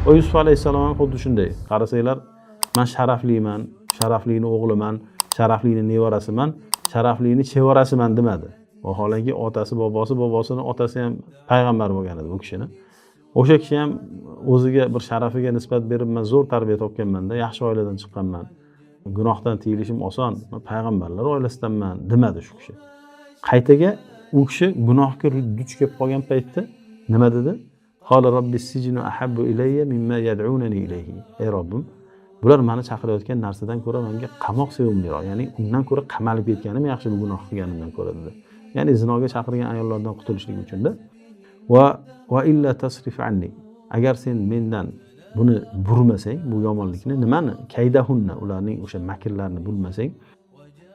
va Yusuf alayhissalom ham xuddi shunday. Qarasanglar, men sharafliman, sharaflining o'g'liman, sharaflining nevarasiman, sharaflining chevarasiman demadi. Vaholanki otasi, bobosini otasi ham payg'ambar bo'lgan edi bu kishini. O'sha kishi ham o'ziga bir sharafiga nisbat berib, men zo'r tarbiya topganman-da, yaxshi oiladan chiqqanman. Gunohdan tiyilishim oson, men payg'ambarlar oilasidanman demadi shu kishi. Qaytaga u kishi gunohga duch kelib qolgan paytda nima dedi? Qala robbis sijnu ahabbu ilayya mimma yad'unani ilayhi. Ey Robbim, bular meni chaqirayotgan narsadan ko'ra menga qamoq sevimliroq, ya'ni undan ko'ra qamalib ketganim yaxshi bu gunoh qilganimdan ko'ra dedi. Ya'ni zinoga chaqirgan ayollardan qutulishlik uchun-da. Va illa tasrif anni. Agar sen mendan buni burmasang, bu yomonlikni, nimani? Kaydahunna, ularning o'sha makrlarini bulmasang,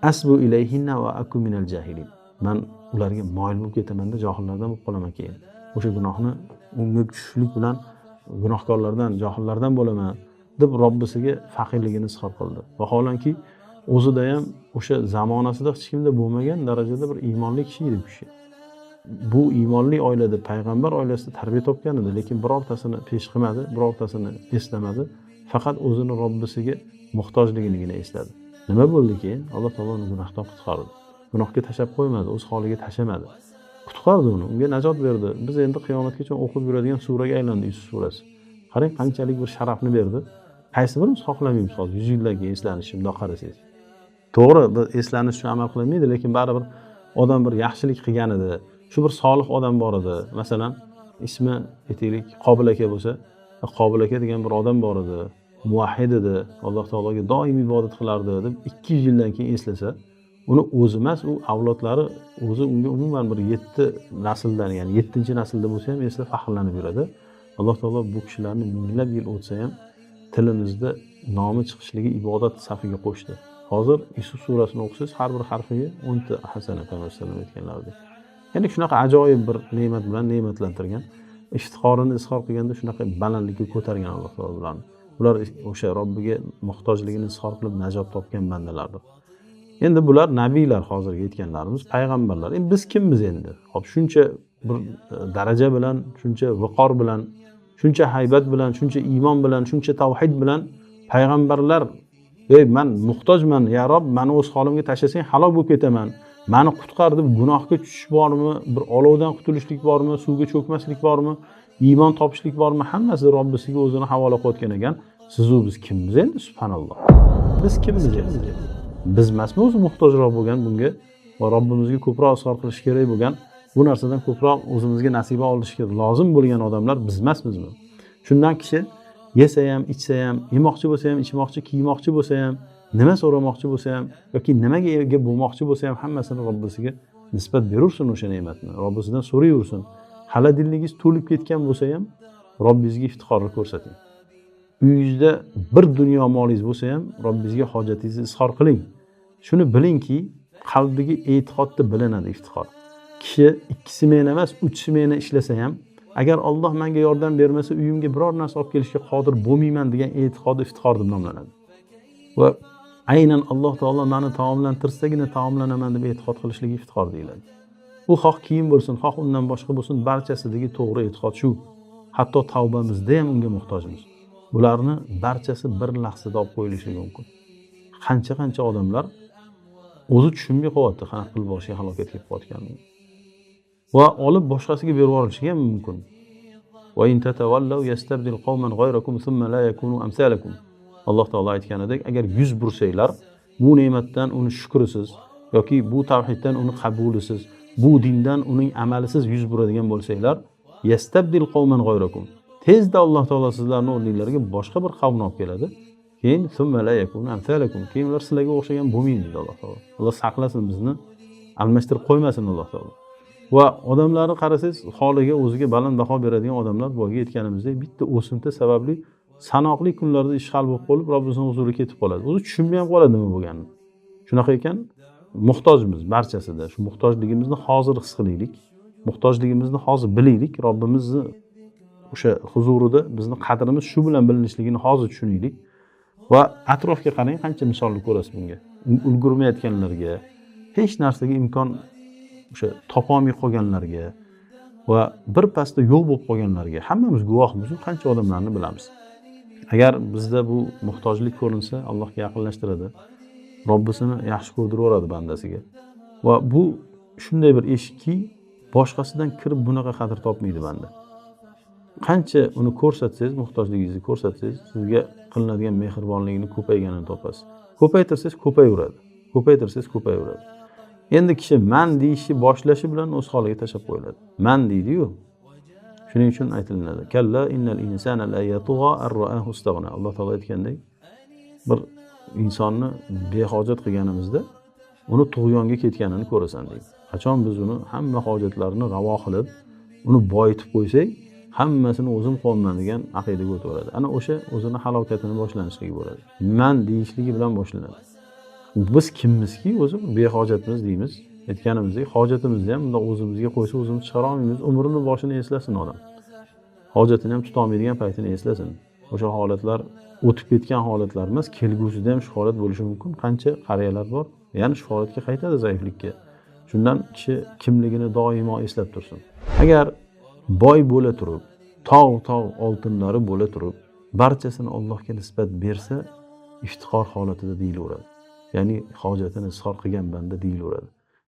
asbu ilayhinna va aku minal jahilin. Men ularga moyil bo'lib ketaman-da, johillardan bo'lib qolaman keyin. O'sha gunohni unga tushishlik bilan gunohkorlardan, johillardan bo'laman deb Robbisiga faqirligini izhor qildi. Vaholanki o'zida ham o'sha zamonasida hech kimda bo'lmagan darajada bir iymonli kishi edi bu kishi. Bu iymonli oilada, payg'ambar oilasida tarbiya topgan edi, lekin birortasini pesh qilmadi, birortasini eslamadi. Faqat o'zini Robbisiga muhtojligini esladi. Nima bo'ldi keyin? Alloh taolo uni gunohdan qutqardi. Gunohga tashab qo'ymadi, o'z holiga tashamadi. Qutqardi uni, unga najot berdi. Biz endi qiyomatgacha o'qib yuradigan suraga aylandi Yusuf surasi. Qarang, qanchalik bir sharafni berdi. Qaysi birimiz xohlamaymiz hozir 100 yildan keyin eslanish, bundoq qarasangiz. To'g'ri, biz eslanish uchun amal qilmaydi, lekin baribir odam bir yaxshilik qilgan edi. Shu bir solih odam bor edi. Masalan, ismi aytaylik Qobil aka bo'lsa, Qobil aka degan bir odam bor edi. Muvahhid edi, Alloh taologa doim ibodat qilardi deb 200 yildan keyin eslasa, uni o'zi emas, u avlodlari o'zi unga umuman bir 7 nasldan, ya'ni 7-naslda bo'lsa ham esla faxrlanib yuradi. Alloh taolo bu kishilarni minglab yil o'tsa ham tilimizda nomi chiqishligi ibodat safiga qo'shdi. Hozir Yusuf surasini o'qisangiz, har bir harfiga 10 ta hasana Payg'ambar sallallohu alayhi vasallam aytganlaridek. Ya'ni shunaqa ajoyib bir ne'mat bilan ne'matlantirgan, iftixorini izhor qilganda shunaqa balandlikka ko'targan Alloh taolo ularni. Ular o'sha Robbiga muhtojligini izhor qilib najot topgan bandalardir. Endi bular nabiylar, hozirgi aytganlarimiz payg'ambarlar. Endi biz kimmiz endi? Hop, shuncha bir daraja bilan, shuncha viqor bilan, shuncha haybat bilan, shuncha iymon bilan, shuncha tavhid bilan payg'ambarlar, "Ey, men muhtojman, ya Rob, meni o'z holimga tashlasang halok bo'lib ketaman. Meni qutqar" deb gunohga tushish bormi, bir olovdan qutulishlik bormi, suvga cho'kmaslik bormi, iymon topishlik bormi, hammasi Robbisiga o'zini havola qilayotgan ekan. Siz u biz kimmiz endi? Subhanalloh. Biz kimmiz endi? Biz emasmi o'zi muhtojroq bo'lgan bunga va Robbimizga ko'proq izhor qilish kerak bo'lgan, bu narsadan ko'proq o'zimizga nasiba olishga lozim bo'lgan odamlar biz emasmizmi? Shundan kishi yesa ham, ichsa ham, yemoqchi bo'lsa ham, ichmoqchi, kiymoqchi bo'lsa ham, nima so'ramoqchi bo'lsa ham yoki nimaga ega bo'lmoqchi bo'lsa ham hammasini Robbisiga nisbat berursin, o'sha ne'matni Robbisidan so'rayursin. Hali dilingiz to'lib ketgan bo'lsa ham Robbingizga iftixorni ko'rsating. Uyingizda bir dunyo molingiz bo'lsa ham Robbingizga hojatingizni izhor qiling. Shuni bilingki, qalbiga e'tiqodda bilinadi iftixor. Kishi 2 smena emas, 3 smena ishlasa ham, agar Alloh menga yordam bermasa, uyimga biror narsa olib kelishga qodir bo'lmayman degan e'tiqod iftixor deb nomlanadi. Va aynan Alloh taolo meni taomlantirsagina taomlanaman deb e'tiqod qilishlik iftixor deyiladi. Bu xoh kiyim bo'lsin, xoh undan boshqa bo'lsin, barchasidagi to'g'ri e'tiqod shu. Hatto tavbamizda ham unga muhtojmiz. Bularni barchasi bir lahzada olib qo'yilishligi mumkin. Qancha odamlar o'zi tushunmay qo'yapti, qanaqa qilib boshiga halokat kelib qotganini. Va olib boshqasiga berib yuborishi ham mumkin. Va in tatawallaw yastabdil qauman ghayrakum thumma la yakunu amsalakum. Alloh taolo aytganidek, agar yuz bursanglar, bu ne'matdan uni shukrisiz yoki bu tavhiddan uni qabulisiz, bu dindan uning amalisiz yuz buradigan bo'lsanglar, yastabdil qauman ghayrakum. Tezda Alloh taolo sizlarning o'rningizga boshqa bir qavmni olib keladi. Keyin thumma la yakunu amsalakum. Keyin ular sizlarga o'xshagan bo'lmaydi deydi Alloh taolo. Alloh saqlasin bizni, almashtirib qo'ymasin Alloh taolo. Va odamlarni qarasangiz, holiga o'ziga baland baho beradigan odamlar boyga aytganimizdek, bitta o'simta sababli sanoqli kunlarda ishg'al bo'lib qolib, Robbimizning huzuriga ketib qoladi. O'zi tushunmay ham qoladi nima bo'lganini. Shunaqa ekan, muhtojmiz barchasida. Shu muhtojligimizni hozir his qilaylik. Muhtojligimizni hozir bilaylik. Robbimizni o'sha huzurida bizni qadrimiz shu bilan bilinishligini hozir tushunaylik. Va atrofga qarang, qancha misolni ko'rasiz bunga. Ulgurmayotganlarga, hech narsaga imkon o'sha topolmay qolganlarga va bir pasda yo'q bo'lib qolganlarga hammamiz guvohmiz, qancha odamlarni bilamiz. agar bizda bu muhtojlik ko'rinsa, Allohga yaqinlashtiradi. Robbisini yaxshi ko'rdiraveradi bandasiga. Va bu shunday bir eshikki, boshqasidan kirib bunaqa qadr topmaydi banda. Qancha uni ko'rsatsangiz, muhtojligingizni ko'rsatsangiz, sizga qilinadigan mehribonlikning ko'payganini topasiz. Ko'paytirsangiz ko'payaveradi. Ko'paytirsangiz ko'payaveradi. Endi kishi man deyishni boshlashi bilan o'z holiga tashlab qo'yiladi. Man deydi-yu. Shuning uchun aytiladi. Kalla innal insana la yatgha ar-ra'ahu istaghna. Alloh taolo aytgandek, bir insonni behojat qilganimizda uni tug'yonga ketganini ko'rasan deydi. Qachon biz uni hamma hojatlarini ravo qilib, uni boyitib qo'ysak, hammasini o'zim qilolman degan aqidaga o'taveradi. Ana o'sha o'zini halokatini boshlanishligi bo'ladi. Man deyishligi bilan boshlanadi. Biz kimmizki, o'zi behojatmiz deymiz. Aytganimizdek, hojatimizni ham bundoq o'zimizga qo'ysa, o'zimiz chiqara olmaymiz. Umrini boshini eslasin odam. Hojatini ham tuta olmaydigan paytini eslasin. O'sha holatlar o'tib ketgan holatlar emas, kelgusida ham shu holat bo'lishi mumkin. Qancha qariyalar bor, ya'ni shu holatga qaytadi, zaiflikka. Shundan kishi kimligini doimo eslab tursin. Agar boy bo'la turib, tog' oltinlari bo'la turib, barchasini Allohga nisbat bersa, iftiqor holatida deyilaveradi. Ya'ni hojatini izhor qilgan banda deyilaveradi.